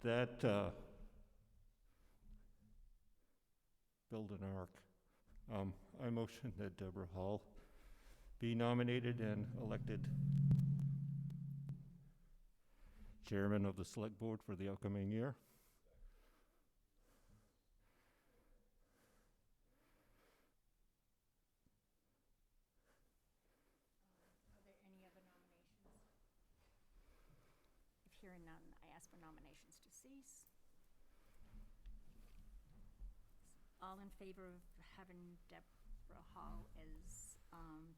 that build an arc. I motion that Deborah Hall be nominated and elected chairman of the select board for the upcoming year. Are there any other nominations? If hearing none, I ask for nominations to cease. All in favor of having Deborah Hall as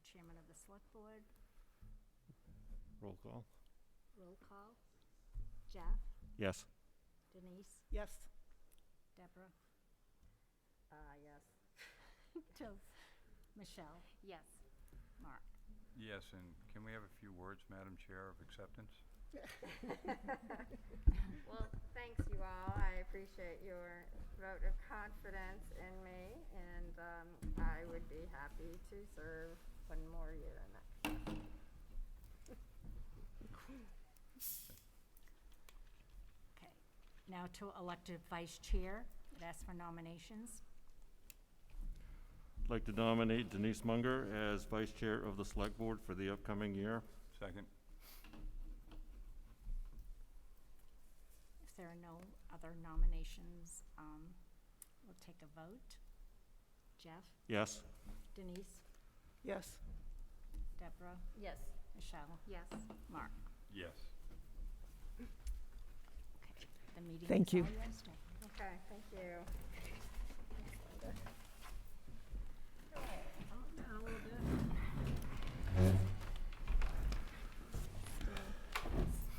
chairman of the select board? Roll call. Roll call. Jeff? Yes. Denise? Yes. Deborah? Yes. Till Michelle? Yes. Mark? Yes, and can we have a few words, Madam Chair, of acceptance? Well, thanks you all. I appreciate your vote of confidence in me, and I would be happy to serve one more year in that capacity. Okay. Now to elect a vice chair. I'd ask for nominations. I'd like to nominate Denise Munger as vice chair of the select board for the upcoming year. Second? If there are no other nominations, we'll take a vote. Jeff? Yes. Denise? Yes. Deborah? Yes. Michelle? Yes. Mark? Yes. Okay. The meeting Thank is you. all yours, Deborah. Okay, thank you.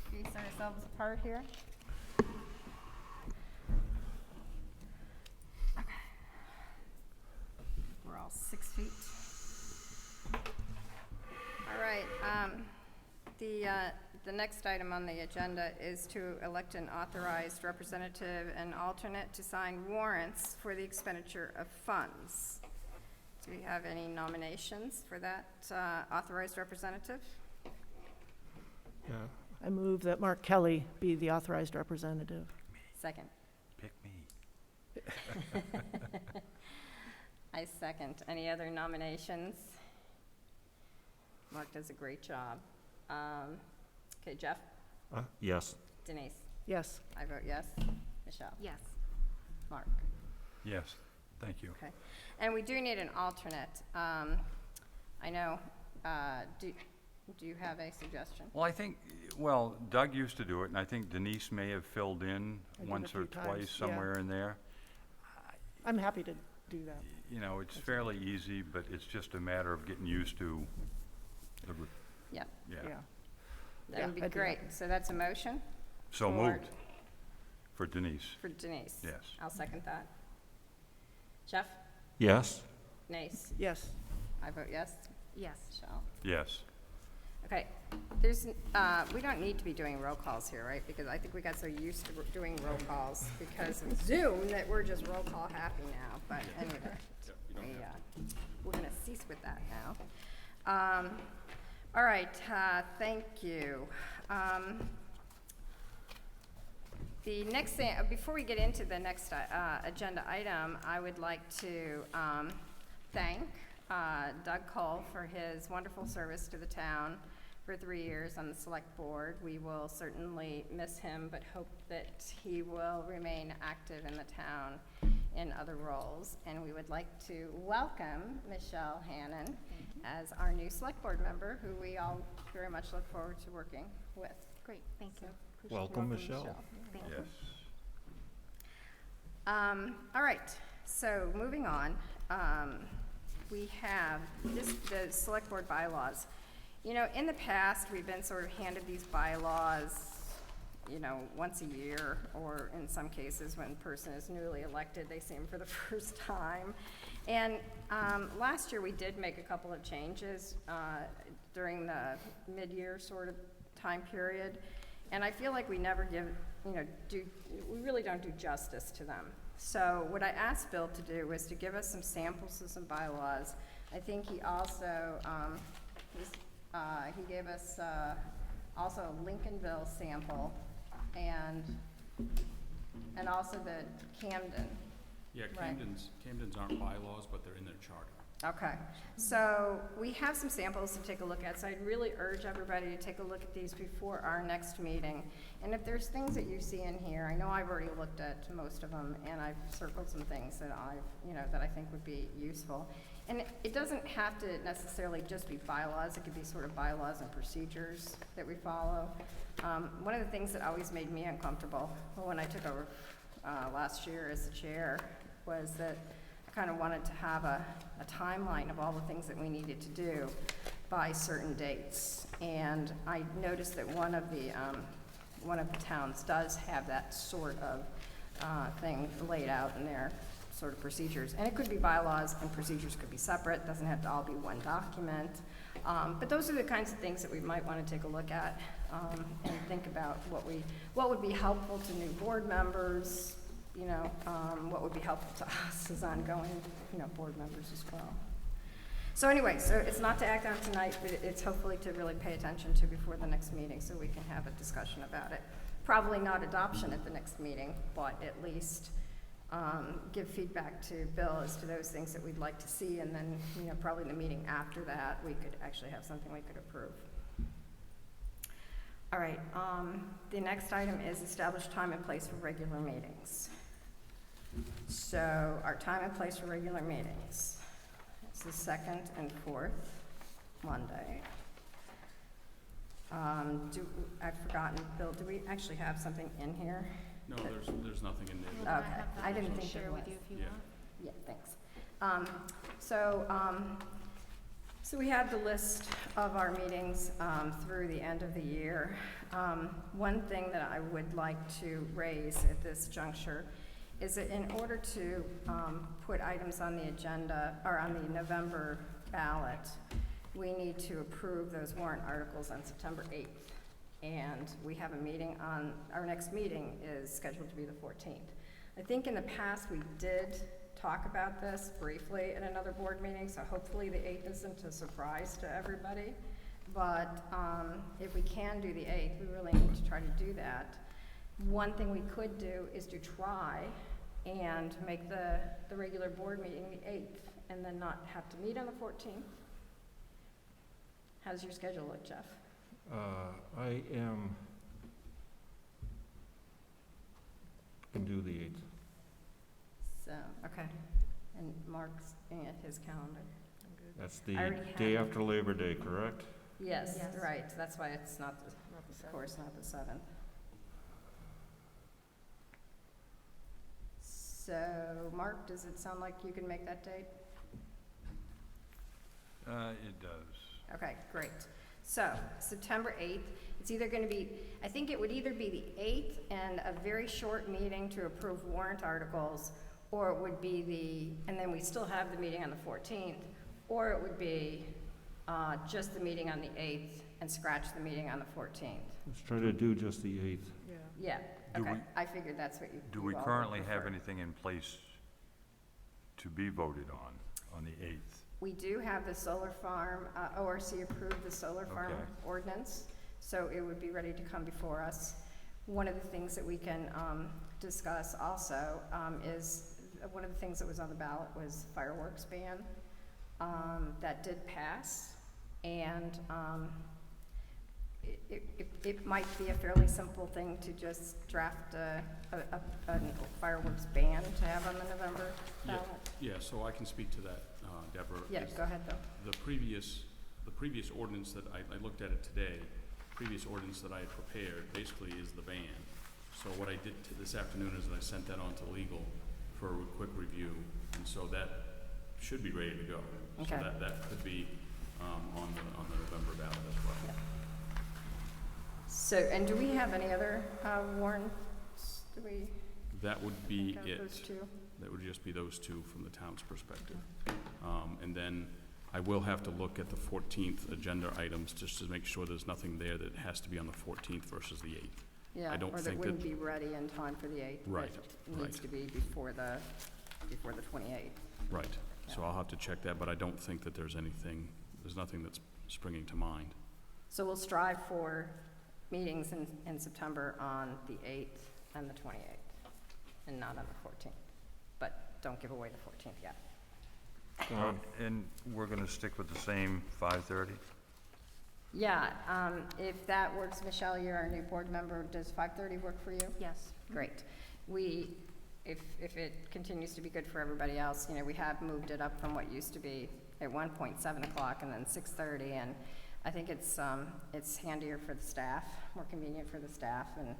Space ourselves apart here. Okay. We're all 6 feet. All right, the next item on the agenda is to elect an authorized representative and alternate to sign warrants for the expenditure of funds. Do we have any nominations for that authorized representative? Yeah. I move that Mark Kelly be the authorized representative. Second. Pick me. I second. Any other nominations? Mark does a great job. Okay, Jeff? Yes. Denise? Yes. I vote yes. Michelle? Yes. Mark? Yes, thank you. Okay. And we do need an alternate. I know, do you have a suggestion? Well, I think, well, Doug used to do it, and I think Denise may have filled in I did a once or few times, twice yeah. somewhere in there. I'm happy to do that. You know, it's fairly easy, but it's just a matter of getting used to the, Yeah, yeah. Yeah. that Yeah, would be I'd be great. happy. So that's a motion So For- moved. For Denise, for Denise. yes. I'll second that. Jeff? Yes. Denise? Yes. I vote yes. Yes. Michelle? Yes. Okay, we don't need to be doing roll calls here, right? Because I think we got so used to doing roll calls because of Zoom that we're just roll call happy now. But anyway, we're gonna cease with that now. All right, thank you. The next thing, before we get into the next agenda item, I would like to thank Doug Cole for his wonderful service to the town for 3 years on the select board. We will certainly miss him, but hope that he will remain active in the town in other roles. And we would like to welcome Michelle Hannon as our new select board member, who we all very much look forward to working with. Great, thank you. Welcome, Michelle. Thank you. Yes. All right, so moving on, we have the select board bylaws. You know, in the past, we've been sort of handed these bylaws, you know, once a year, or in some cases, when a person is newly elected, they see them for the first time. And last year, we did make a couple of changes during the mid-year sort of time period. And I feel like we never give, you know, we really don't do justice to them. So what I asked Bill to do was to give us some samples of some bylaws. I think he also, he gave us also a Lincolnville sample, and and also the Camden. Yeah, Right. Camden's aren't bylaws, but they're in their charter. Okay, so we have some samples to take a look at, so I'd really urge everybody to take a look at these before our next meeting. And if there's things that you see in here, I know I've already looked at most of them, and I've circled some things that that I think would be useful. And it doesn't have to necessarily just be bylaws, it could be sort of bylaws and procedures that we follow. One of the things that always made me uncomfortable when I took over last year as the chair was that I kind of wanted to have a timeline of all the things that we needed to do by certain dates. And I noticed that one of the towns does have that sort of thing laid out in their sort of procedures. And it could be bylaws, and procedures could be separate, doesn't have to all be one document. But those are the kinds of things that we might want to take a look at and think about what would be helpful to new board members, what would be helpful to us as ongoing, board members as well. So anyway, so it's not to act on tonight, but it's hopefully to really pay attention to before the next meeting so we can have a discussion about it. Probably not adoption at the next meeting, but at least give feedback to Bill as to those things that we'd like to see, and then, probably in the meeting after that, we could actually have something we could approve. All right, the next item is establish time and place for regular meetings. So our time and place for regular meetings, it's the 2nd and 4th Monday. I've forgotten, Bill, do we actually have something in here? No, there's nothing in there. Well, Okay, have that I didn't can think there share with was. you if you Yeah. want. Yeah, thanks. So we have the list of our meetings through the end of the year. One thing that I would like to raise at this juncture is that in order to put items on the agenda, or on the November ballot, we need to approve those warrant articles on September 8th. And we have a meeting our next meeting is scheduled to be the 14th. I think in the past we did talk about this briefly at another board meeting, so hopefully the 8th isn't a surprise to everybody. But if we can do the 8th, we really need to try to do that. One thing we could do is to try and make the regular board meeting the 8th, and then not have to meet on the 14th. How does your schedule look, Jeff? I can do the 8th. So, okay. And Mark's looking at his calendar. That's I the already day have it. after Labor Day, correct? Yes, Yes. right, that's why it's not, of course, not the 7th. So, Mark, does it sound like you can make that date? It does. Okay, great. So, September 8th, it's either going to be, I think it would either be the 8th and a very short meeting to approve warrant articles, or it would be and then we still have the meeting on the 14th, or it would be just the meeting on the 8th and scratch the meeting on the 14th. Let's try to do just the 8th. Yeah, Do okay, we- I figured that's what you Do you we all would currently have prefer. anything in place to be voted on the 8th? We do have the solar farm, ORC approved the solar farm Okay. ordinance, so it would be ready to come before us. One of the things that we can discuss also is, one of the things that was on the ballot was fireworks ban. That did pass, and it might be a fairly simple thing to just draft a fireworks ban to have on the November Yeah. ballot. Yeah, so I can speak to that, Deborah. Yeah, go ahead, Bill. The previous ordinance that I looked at it today, previous ordinance that I had prepared basically is the ban. So what I did this afternoon is that I sent that on to legal for a quick review, and so that should be ready to go. Okay. So that could be on the November ballot as well. Yeah. So, and do we have any other warrants? Do we That would be have it. those two? That would just be those two from the town's perspective. And then I will have to look at the 14th agenda items just to make sure there's nothing there that has to be on the 14th versus the 8th. Yeah, I don't or that think wouldn't that- be ready in time for the 8th. but Right, Needs right. to be before the 28th. Right, so Yeah. I'll have to check that, but I don't think that there's nothing that's springing to mind. So we'll strive for meetings in September on the 8th and the 28th. and not on the 14th. But don't give away the 14th yet. And we're going to stick with the same 5:30? Yeah, if that works, Michelle, you're our new board member, does 5:30 work for you? Yes. Great. If it continues to be good for everybody else, you know, we have moved it up from what used to be at one point 7 o'clock and then 6:30, and I think it's handier for the staff, more convenient for the staff, and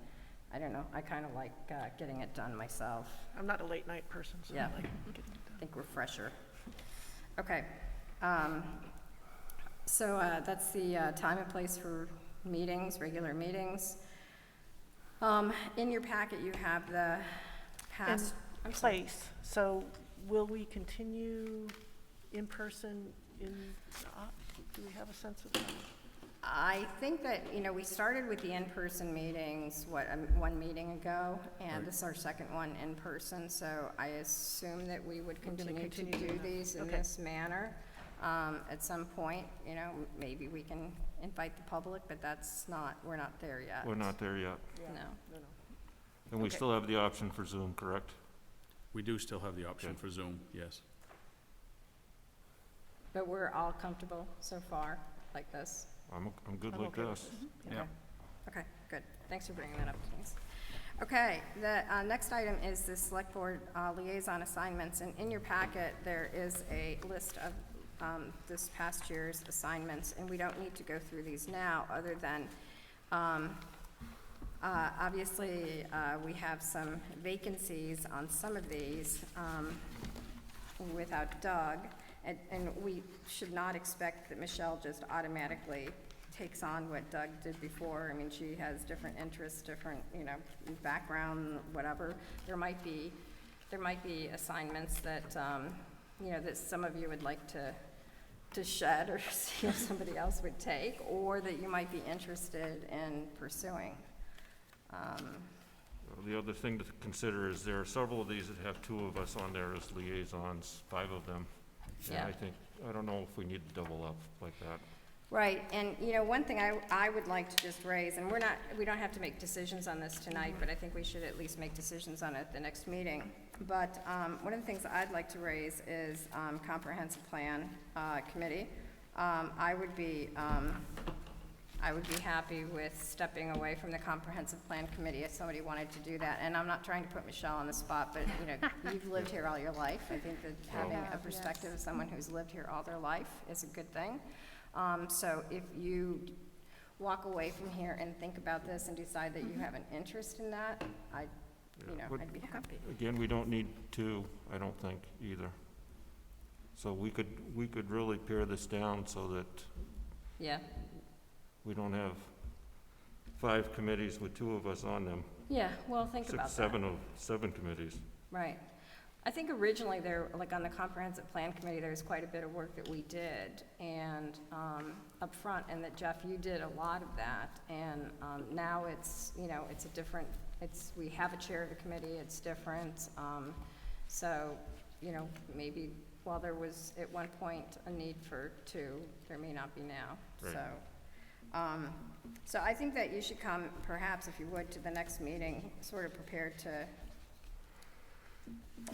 I don't know, I kind of like getting it done myself. I'm not a late night person, so I Yeah. like getting it done. I think we're fresher. Okay. So that's the time and place for meetings, regular meetings. In your packet, you have the past. I'm sorry. Place, so will we continue in person do we have a sense of that? I think that, you know, we started with the in-person meetings, one meeting ago, and Right. this is our second one in person, so I assume that we would We're gonna continue to continue do doing that. these in Okay. this manner. At some point, you know, maybe we can invite the public, but we're not there yet. We're not there yet. No. And we Okay. still have the option for Zoom, correct? We do still have the option Okay. for Zoom, yes. But we're all comfortable so far, like this? I'm good I'm like okay with this. Yeah. Okay, good. Thanks for bringing that up, Denise. Okay, the next item is the Select Board liaison assignments, and in your packet, there is a list of this past year's assignments, and we don't need to go through these now, other than, obviously, we have some vacancies on some of these without Doug, and we should not expect that Michelle just automatically takes on what Doug did before. I mean, she has different interests, different, you know, background, whatever. There might be assignments that, you know, that some of you would like to shed or see if somebody else would take, or that you might be interested in pursuing. The other thing to consider is there are several of these that have two of us on there as liaisons, 5 of them. And Yeah. I don't know if we need to double up like that. Right, and, you know, one thing I would like to just raise, and we don't have to make decisions on this tonight, but I think we should at least make decisions on it at the next meeting. But, one of the things I'd like to raise is, comprehensive plan, committee. I would be happy with stepping away from the comprehensive plan committee if somebody wanted to do that. And I'm not trying to put Michelle on the spot, but, you know, you've lived here all your life. I think that having a Yeah, perspective yes. of someone who's lived here all their life is a good thing. So if you walk away from here and think about this and decide that you have an interest in that, I'd be happy. Again, we don't need 2, I don't think, either. So we could really pare this down so that Yeah, we don't have 5 committees with 2 of us on them. yeah, well, think about that. 7 committees. Right. I think originally there, like on the comprehensive plan committee, there was quite a bit of work that we did and, up front, and that Jeff, you did a lot of that. And, now it's, you know, it's a different, we have a chair of the committee, it's different. So, you know, maybe while there was at one point a need for 2, there may not be now, Right. so. So I think that you should come, perhaps, if you would, to the next meeting, sort of prepared to,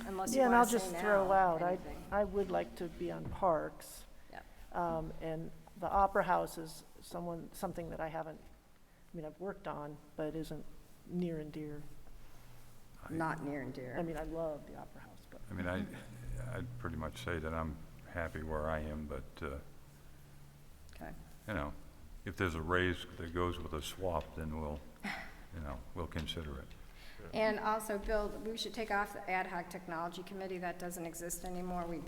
unless you Yeah, and I'll want to say just now throw out, anything. I would like to be on parks. Yep. And the Opera House is something that I haven't, I mean, I've worked on, but isn't near and dear. Not near and dear. I mean, I love the Opera House, but. I mean, I'd pretty much say that I'm happy where I am, but, Okay. you know, if there's a raise that goes with a swap, then we'll consider it. And also, Bill, we should take off the ad hoc technology committee. That doesn't exist anymore. We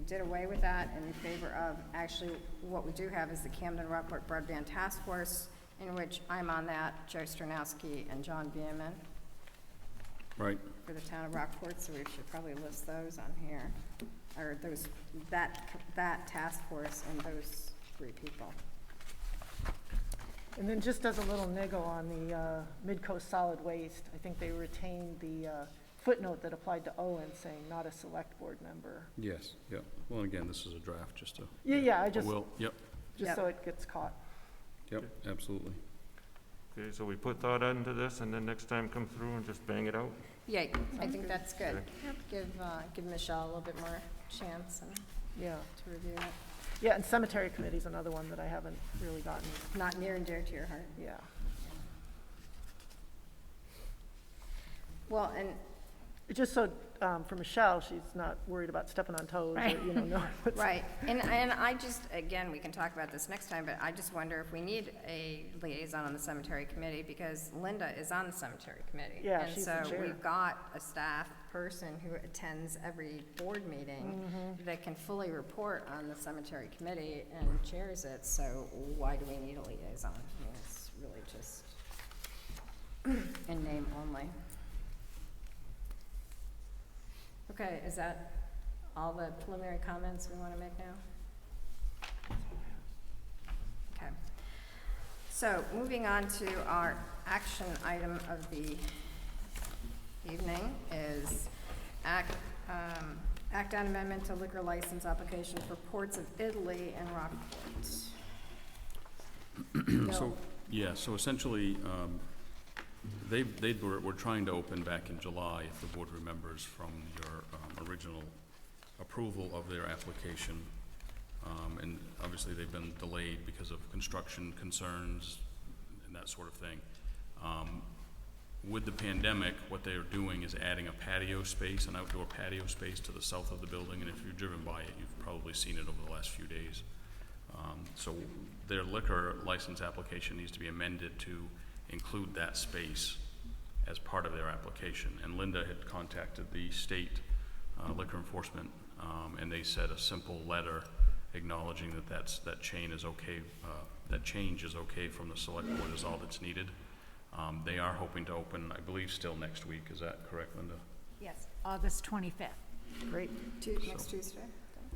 did away with that in favor of, actually, what we do have is the Camden Rockport Broadband Task Force, in which I'm on that, Joe Stronowski and John Bierman Right. for the town of Rockport, so we should probably list those on here, or that task force and those 3 people. And then just as a little niggle on the Midcoast Solid Waste, I think they retained the footnote that applied to Owen, saying not a select board member. Yes, yep. Well, again, this is a draft, just to, Yeah, yep, just so it gets caught. yep, absolutely. Okay, so we put thought into this and then next time come through and just bang it out? Yeah, I think that's good. Give Michelle a little bit more chance and Yeah. to review it. Yeah, and cemetery committee's another one that I haven't really gotten, Not near and dear to your heart. yeah. Well, and It's just so, for Michelle, she's not worried about stepping on toes or, Right. knowing what's. right, and I just, again, we can talk about this next time, but I just wonder if we need a liaison on the cemetery committee, because Linda is on the cemetery committee. Yeah, she's the And so chair. we've got a staff person who attends every board meeting Mm-hmm. that can fully report on the cemetery committee and chairs it, so why do we need a liaison? I mean, it's really just in name only. Okay, is that all the preliminary comments we want to make now? Okay. So, moving on to our action item of the evening is act on amendment to liquor license application for Ports of Italy and Rockport. So, yeah, so essentially, were trying to open back in July, if the board remembers from your original approval of their application. And obviously, they've been delayed because of construction concerns and that sort of thing. With the pandemic, what they're doing is adding a patio space, an outdoor patio space to the south of the building, and if you've driven by it, you've probably seen it over the last few days. So their liquor license application needs to be amended to include that space as part of their application. And Linda had contacted the state liquor enforcement, and they said a simple letter acknowledging that change is okay from the select board is all that's needed. They are hoping to open, I believe, still next week. Is that correct, Linda? Yes, August 25th. Great. next Tuesday.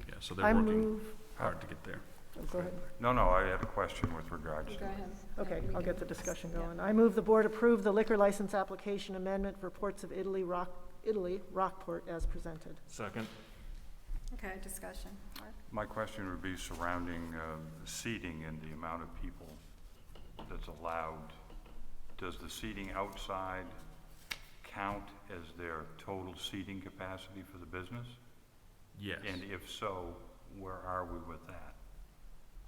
Yeah, so they're I working move, hard to get there. oh, go ahead. No, I had a question with regards You to go ahead. Okay, We I'll can- get the discussion yeah. going. I move the board approve the liquor license application amendment for Ports of Italy, Rockport as presented. Second. Okay, discussion. Mark? My question would be surrounding seating and the amount of people that's allowed. Does the seating outside count as their total seating capacity for the business? Yes. And if so, where are we with that?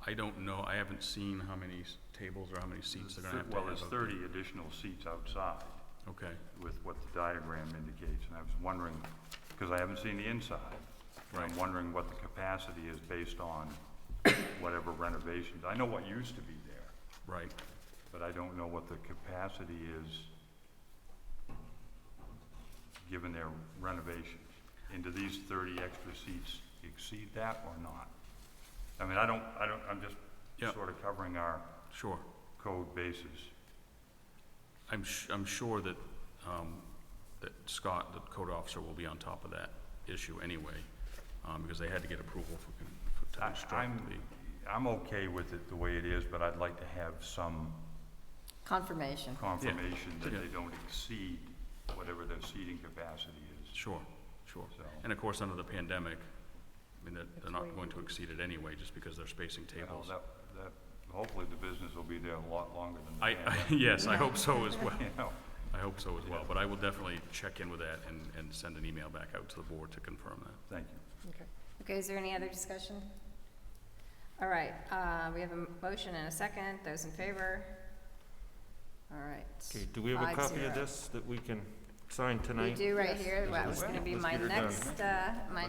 I don't know, I haven't seen how many tables or how many seats they're gonna have to have. Well, there's out there. 30 additional seats outside Okay, with what the diagram indicates, and I was wondering, because I haven't seen the inside, and I'm Right. wondering what the capacity is based on whatever renovations. I know what used to be there, right. but I don't know what the capacity is given their renovations. And do these 30 extra seats exceed that or not? I mean, I'm just Yeah. sort of covering our Sure. code bases. I'm sure that, that Scott, the code officer, will be on top of that issue anyway, because they had to get approval to construct the. I'm okay with it the way it is, but I'd like to have some Confirmation. confirmation that Yeah. they don't exceed whatever their seating capacity is. Sure. So, And of course, under the pandemic, I mean, they're not going to exceed it anyway, just because they're spacing you know, tables. that, hopefully the business will be there a lot longer than the I, pandemic. yes, I hope so as well. You know, I hope so as well, but I will definitely check in with that and send an email back out to the board to confirm that. thank you. Okay. Okay, is there any other discussion? All right, we have a motion and a second. Those in favor? All right. Okay, do we have a copy 5-0. of this that we can sign We tonight? do right Yes. here. That was Let's gonna be get my her done.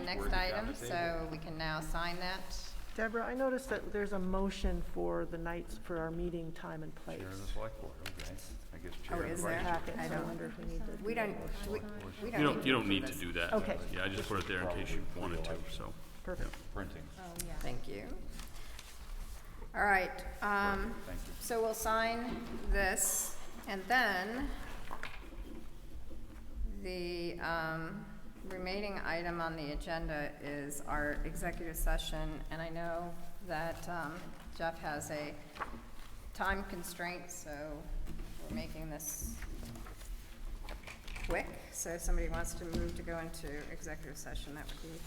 next item, so we can now sign that. Deborah, I noticed that there's a motion for the nights for our meeting time and place. Chair of the select board, okay. I guess Oh, chair of is the there? vice. Packet, I so I don't- wonder if we need to. We don't, we You don't don't need need to this. do that. Okay. Yeah, I just put it there in case you wanted to, so. Perfect. Printing, Thank you. All right, thank you. so we'll sign this, and then the remaining item on the agenda is our executive session, and I know that Jeff has a time constraint, so we're making this quick. So if somebody wants to move to go into executive session, that would be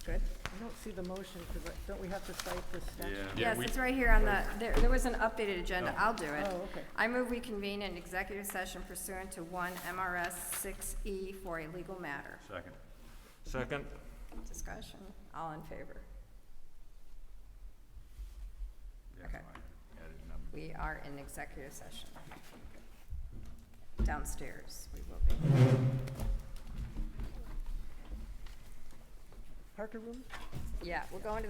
good. I don't see the motion, because don't we have to cite this statute? Yeah, Yes, we- it's right here on the, there was an updated agenda, Oh. I'll do it. Oh, okay. I move we convene an executive session pursuant to 1 MRS 6E for a legal matter. Second. Second? Discussion, all in favor? Yeah, Okay. I added number. We are in executive session. Downstairs, we will be. Parker Room? Yeah, we're going to